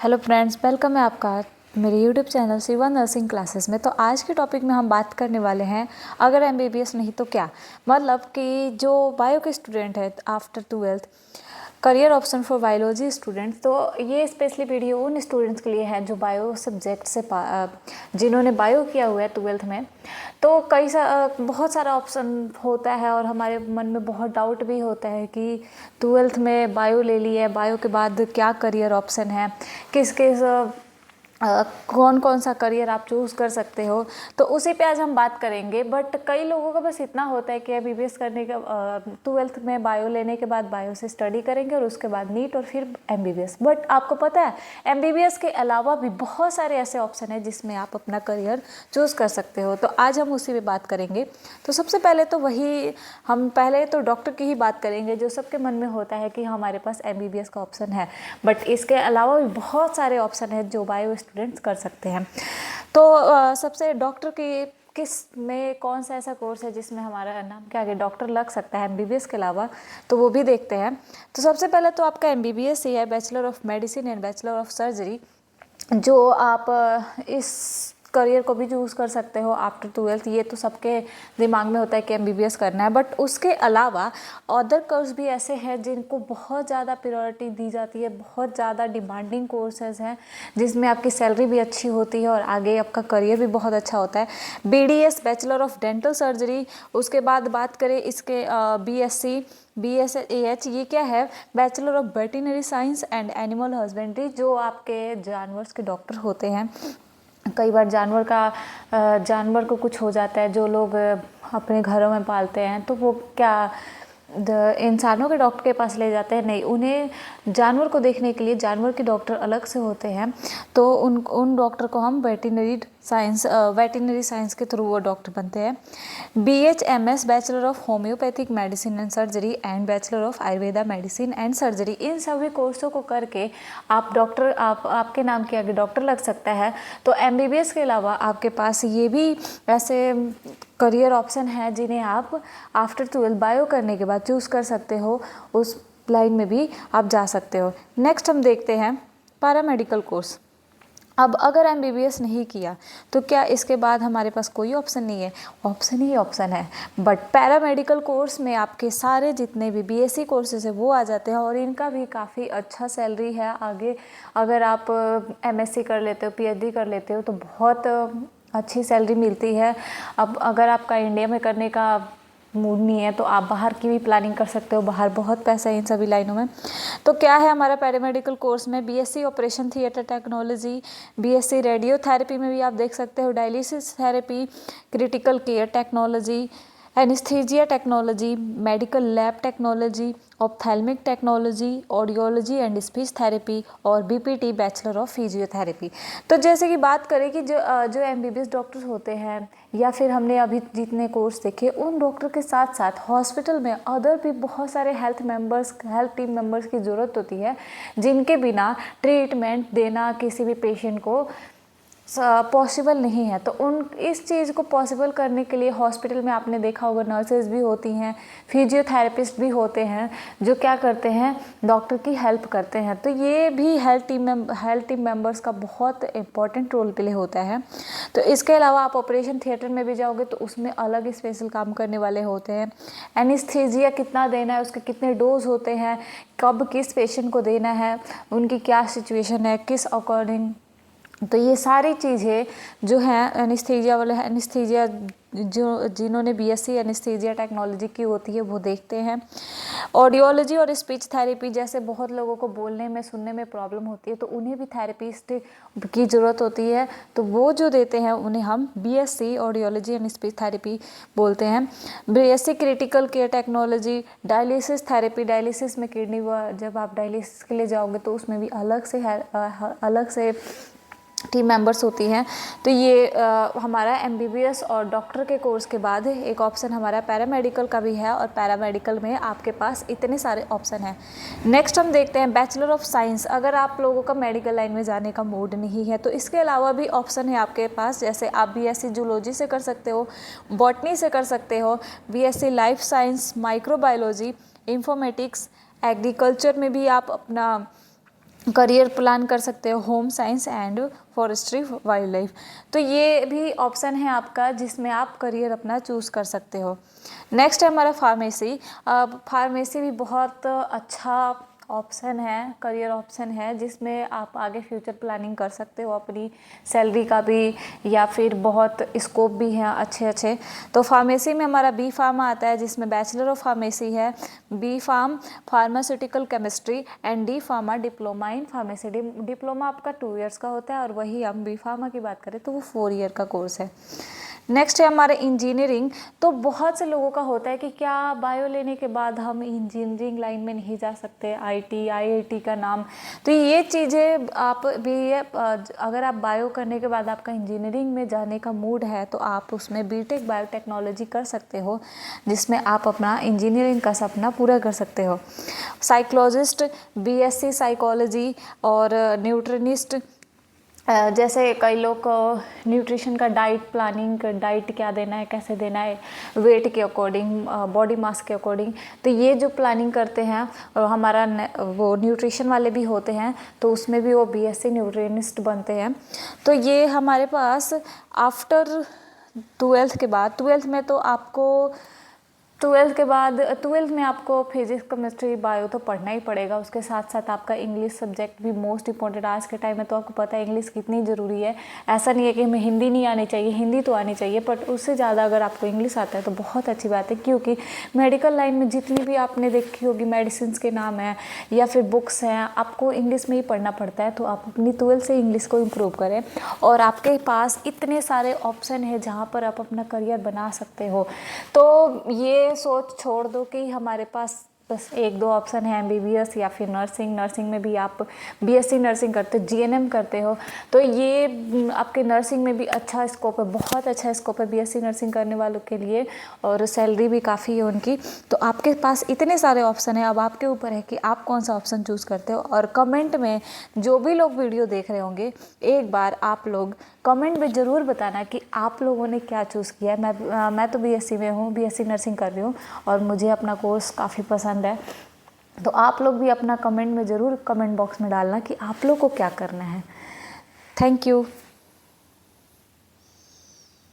Hello friends, welcome है आपका मेरे YouTube channel Shiva nursing classes में। तो आज के टॉपिक में हम बात करने वाले हैं अगर एमबीबीएस नहीं तो क्या। मतलब कि जो बायो के स्टूडेंट है after 12th career option for biology students, तो ये स्पेशली वीडियो उन स्टूडेंट्स के लिए है जो बायो सब्जेक्ट से जिन्होंने बायो किया हुआ है 12th में। तो बहुत सारा ऑप्शन होता है और हमारे मन में बहुत डाउट भी होता है कि 12th में बायो ले ली है, बायो के बाद क्या करियर ऑप्शन है, किस किस कौन कौन सा करियर आप चूज़ कर सकते हो। तो उसी पे आज हम बात करेंगे। बट कई लोगों का बस इतना होता है कि एमबीबीएस करने का 12th में बायो लेने के बाद बायो से स्टडी करेंगे और उसके बाद नीट और फिर एमबीबीएस। बट आपको पता है एमबीबीएस के अलावा भी बहुत सारे ऐसे ऑप्शन हैं जिसमें आप अपना करियर चूज़ कर सकते हो। तो आज हम उसी पे बात करेंगे। तो सबसे पहले तो हम पहले तो डॉक्टर की ही बात करेंगे, जो सबके मन में होता है कि हमारे पास एमबीबीएस का ऑप्शन है। बट इसके अलावा भी बहुत सारे ऑप्शन हैं जो बायो स्टूडेंट्स कर सकते हैं। तो सबसे डॉक्टर की किस में कौन सा ऐसा कोर्स है जिसमें हमारा नाम के आगे डॉक्टर लग सकता है एमबीबीएस के अलावा, तो वो भी देखते हैं। तो सबसे पहले तो आपका एमबीबीएस ही है, bachelor of medicine and bachelor of surgery, जो आप इस करियर को भी चूज़ कर सकते हो आफ्टर 12th। ये तो सबके दिमाग में होता है कि एमबीबीएस करना है। बट उसके अलावा अदर कोर्स भी ऐसे हैं जिनको बहुत ज़्यादा प्रायोरिटी दी जाती है, बहुत ज़्यादा डिमांडिंग कोर्सेज हैं जिसमें आपकी सैलरी भी अच्छी होती है और आगे आपका करियर भी बहुत अच्छा होता है। BDS bachelor of dental surgery, उसके बाद बात करें इसके बीएससी BSAH, ये क्या है, bachelor of veterinary science and animal husbandry, जो आपके जानवर के डॉक्टर होते हैं। कई बार जानवर को कुछ हो जाता है, जो लोग अपने घरों में पालते हैं, तो वो क्या इंसानों के डॉक्टर के पास ले जाते हैं? नहीं, उन्हें जानवर को देखने के लिए जानवर के डॉक्टर अलग से होते हैं। तो उन डॉक्टर को हम वेटरनरी साइंस के थ्रू वो डॉक्टर बनते हैं। BHMS bachelor of homeopathic medicine and surgery and bachelor of Ayurveda medicine and surgery, इन सभी कोर्सों को करके आपके नाम के आगे डॉक्टर लग सकता है। तो एमबीबीएस के अलावा आपके पास ये भी ऐसे करियर ऑप्शन है जिन्हें आप आफ्टर 12th बायो करने के बाद चूज़ कर सकते हो, उस लाइन में भी आप जा सकते हो। नेक्स्ट हम देखते हैं पैरामेडिकल कोर्स। अब अगर एमबीबीएस नहीं किया तो क्या इसके बाद हमारे पास कोई ऑप्शन नहीं है? ऑप्शन ही ऑप्शन है। बट पैरामेडिकल कोर्स में आपके सारे जितने भी बीएससी कोर्सेज है वो आ जाते हैं और इनका भी काफ़ी अच्छा सैलरी है आगे। अगर आप एमएससी कर लेते हो, पीएचडी कर लेते हो, तो बहुत अच्छी सैलरी मिलती है। अब अगर आपका इंडिया में करने का मूड नहीं है तो आप बाहर की भी प्लानिंग कर सकते हो, बाहर बहुत पैसा है इन सभी लाइनों में। तो क्या है हमारा पैरामेडिकल कोर्स में? BSc operation theatre technology, BSc radiotherapy में भी आप देख सकते हो, dialysis therapy, critical care technology, anaesthesia technology, medical lab technology, ophthalmic technology, audiology and speech therapy और बीपीटी बैचलर ऑफ फिजियोथेरेपी। तो जैसे कि बात करें कि जो एमबीबीएस डॉक्टर्स होते हैं या फिर हमने अभी जितने कोर्स देखे, उन डॉक्टर के साथ साथ हॉस्पिटल में अदर भी बहुत सारे हेल्थ टीम मेंबर्स की ज़रूरत होती है, जिनके बिना ट्रीटमेंट देना किसी भी पेशेंट को पॉसिबल नहीं है। तो इस चीज़ को पॉसिबल करने के लिए हॉस्पिटल में आपने देखा होगा नर्सेज भी होती हैं, फिजियोथेरेपिस्ट भी होते हैं, जो क्या करते हैं, डॉक्टर की हेल्प करते हैं। तो ये भी हेल्थ टीम मेंबर्स का बहुत इंपॉर्टेंट रोल प्ले होता है। तो इसके अलावा आप ऑपरेशन थिएटर में भी जाओगे तो उसमें अलग स्पेशल काम करने वाले होते हैं। एनेस्थीसिया कितना देना है, उसके कितने डोज होते हैं, कब किस पेशेंट को देना है, उनकी क्या सिचुएशन है, किस अकॉर्डिंग। तो ये सारी चीज़ें जो हैं एनेस्थीसिया वाले एनेस्थीसिया जिन्होंने बीएससी एनेस्थीसिया टेक्नोलॉजी की होती है वो देखते हैं। ऑडियोलॉजी और स्पीच थेरेपी, जैसे बहुत लोगों को बोलने में सुनने में प्रॉब्लम होती है तो उन्हें भी थेरेपिस्ट की ज़रूरत होती है, तो वो जो देते हैं उन्हें हम BSc audiology and speech therapy बोलते हैं। BSc critical care technology, dialysis therapy, dialysis में किडनी, जब आप डायलिसिस के लिए जाओगे तो उसमें भी अलग से टीम मेंबर्स होती हैं। तो ये हमारा एमबीबीएस और डॉक्टर के कोर्स के बाद एक ऑप्शन हमारा पैरामेडिकल का भी है और पैरामेडिकल में आपके पास इतने सारे ऑप्शन हैं। नेक्स्ट हम देखते हैं बैचलर ऑफ साइंस। अगर आप लोगों का मेडिकल लाइन में जाने का मूड नहीं है तो इसके अलावा भी ऑप्शन है आपके पास, जैसे आप बीएससी जूलॉजी से कर सकते हो, बॉटनी से कर सकते हो, BSc life science, microbiology, informatics, agriculture में भी आप अपना करियर प्लान कर सकते हो home science and forestry wild life. तो ये भी ऑप्शन है आपका जिसमें आप करियर अपना चूज़ कर सकते हो। नेक्स्ट है हमारा फार्मेसी। अब फार्मेसी भी बहुत अच्छा ऑप्शन है, करियर ऑप्शन है, जिसमें आप आगे फ्यूचर प्लानिंग कर सकते हो अपनी सैलरी का भी, या फिर बहुत स्कोप भी हैं अच्छे अच्छे। तो फार्मेसी में हमारा बी फार्मा आता है जिसमें बैचलर ऑफ फार्मेसी है, B pharm pharmaceutical chemistry and D pharma diploma in pharmacy. Diploma आपका 2 इयर्स का होता है और वही हम बी फार्मा की बात करें तो वो 4 ईयर का कोर्स है। नेक्स्ट है हमारे इंजीनियरिंग। तो बहुत से लोगों का होता है कि क्या बायो लेने के बाद हम इंजीनियरिंग लाइन में नहीं जा सकते, आईटी आईआईटी का नाम। तो ये चीज़ें आप भी अगर आप बायो करने के बाद आपका इंजीनियरिंग में जाने का मूड है तो आप उसमें बीटेक बायोटेक्नोलॉजी कर सकते हो, जिसमें आप अपना इंजीनियरिंग का सपना पूरा कर सकते हो। साइकोलॉजिस्ट, बीएससी साइकोलॉजी और न्यूट्रिनिस्ट, जैसे कई लोग न्यूट्रिशन का डाइट प्लानिंग, डाइट क्या देना है, कैसे देना है, वेट के अकॉर्डिंग, बॉडी मास के अकॉर्डिंग, तो ये जो प्लानिंग करते हैं हमारा वो न्यूट्रिशन वाले भी होते हैं, तो उसमें भी वो बीएससी न्यूट्रिनिस्ट बनते हैं। तो ये हमारे पास आफ्टर 12th के बाद, 12th में तो आपको 12th में आपको फिजिक्स केमिस्ट्री बायो तो पढ़ना ही पड़ेगा। उसके साथ साथ आपका इंग्लिश सब्जेक्ट भी मोस्ट इंपॉर्टेंट। आज के टाइम में तो आपको पता है इंग्लिश कितनी ज़रूरी है। ऐसा नहीं है कि हमें हिंदी नहीं आनी चाहिए, हिंदी तो आनी चाहिए, बट उससे ज़्यादा अगर आपको इंग्लिश आता है तो बहुत अच्छी बात है, क्योंकि मेडिकल लाइन में जितनी भी आपने देखी होगी मेडिसिन के नाम हैं या फिर बुक्स हैं, आपको इंग्लिश में ही पढ़ना पड़ता है। तो आप अपनी 12th से इंग्लिश को इम्प्रूव करें, और आपके पास इतने सारे ऑप्शन है जहाँ पर आप अपना करियर बना सकते हो। तो ये सोच छोड़ दो कि हमारे पास बस 1-2 ऑप्शन है, एमबीबीएस या फिर नर्सिंग। नर्सिंग में भी आप बीएससी नर्सिंग करते हो, जीएनएम करते हो, तो ये आपके नर्सिंग में भी अच्छा स्कोप है, बहुत अच्छा स्कोप है बीएससी नर्सिंग करने वालों के लिए, और सैलरी भी काफ़ी है उनकी। तो आपके पास इतने सारे ऑप्शन है, अब आपके ऊपर है कि आप कौन सा ऑप्शन चूज़ करते हो। और कमेंट में जो भी लोग वीडियो देख रहे होंगे, एक बार आप लोग कमेंट में ज़रूर बताना कि आप लोगों ने क्या चूज़ किया है। मैं तो बीएससी में हूँ, बीएससी नर्सिंग कर रही हूँ और मुझे अपना कोर्स काफ़ी पसंद है। तो आप लोग भी अपना कमेंट में ज़रूर कमेंट बॉक्स में डालना कि आप लोग को क्या करना है। Thank you.